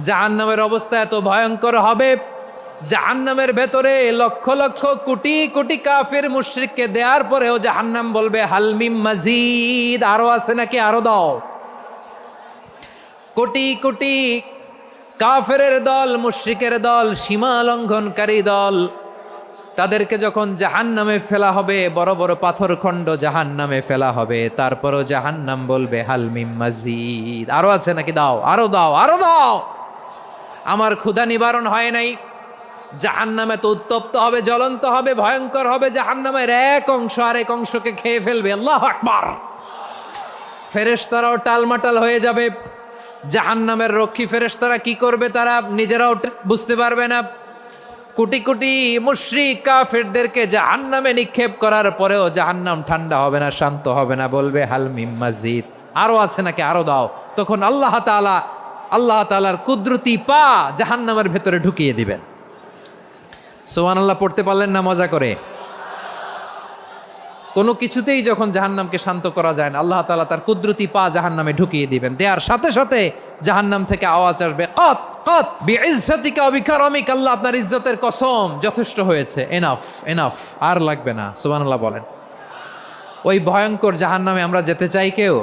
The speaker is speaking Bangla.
জাহান্নামের অবস্থা এত ভয়ঙ্কর হবে, জাহান্নামের ভেতরে লক্ষ লক্ষ কোটি কোটি কাফির মুশরিককে দেওয়ার পরেও জাহান্নাম বলবে হালমিম মাজিদ, আরো আছে নাকি, আরো দাও। কোটি কোটি কাফেরের দল, মুশরিকের দল, সীমা লঙ্ঘনকারী দল, তাদেরকে যখন জাহান্নামে ফেলা হবে, বড় বড় পাথরখণ্ড জাহান্নামে ফেলা হবে, তারপরও জাহান্নাম বলবে হালমিম মাজিদ, আরো আছে নাকি, দাও, আরো দাও, আরো দাও। আমার ক্ষুধা নিবারণ হয় নাই। জাহান্নামে তো উত্তপ্ত হবে, জ্বলন্ত হবে, ভয়ঙ্কর হবে। জাহান্নামের এক অংশ আরেক অংশকে খেয়ে ফেলবে। আল্লাহু আকবার। ফেরেশতারাও টালমাটাল হয়ে যাবে। জাহান্নামের রক্ষী ফেরেশতারা কি করবে তারা নিজেরাও বুঝতে পারবে না। কোটি কোটি মুশরিক কাফেরদেরকে জাহান্নামে নিক্ষেপ করার পরেও জাহান্নাম ঠান্ডা হবে না, শান্ত হবে না, বলবে হাল মিম মাজিদ, আরো আছে নাকি, আরো দাও। তখন আল্লাহ তাআলার কুদরতি পা জাহান্নামের ভেতরে ঢুকিয়ে দিবেন। সুবহানাল্লাহ পড়তে পারলেন না মজা করে? কোনো কিছুতেই যখন জাহান্নামকে শান্ত করা যায় না, আল্লাহ তাআলা তার কুদরতি পা জাহান্নামে ঢুকিয়ে দিবেন। দেওয়ার সাথে সাথে জাহান্নাম থেকে আওয়াজ আসবে, কত কত বিইজ্জাতিকা ওয়া বিকারামিকা, আল্লাহ আপনার ইজ্জতের কসম, যথেষ্ট হয়েছে, এনাফ এনাফ, আর লাগবে না। সুবহানাল্লাহ বলেন। ওই ভয়ঙ্কর জাহান্নামে আমরা যেতে চাই কেউ?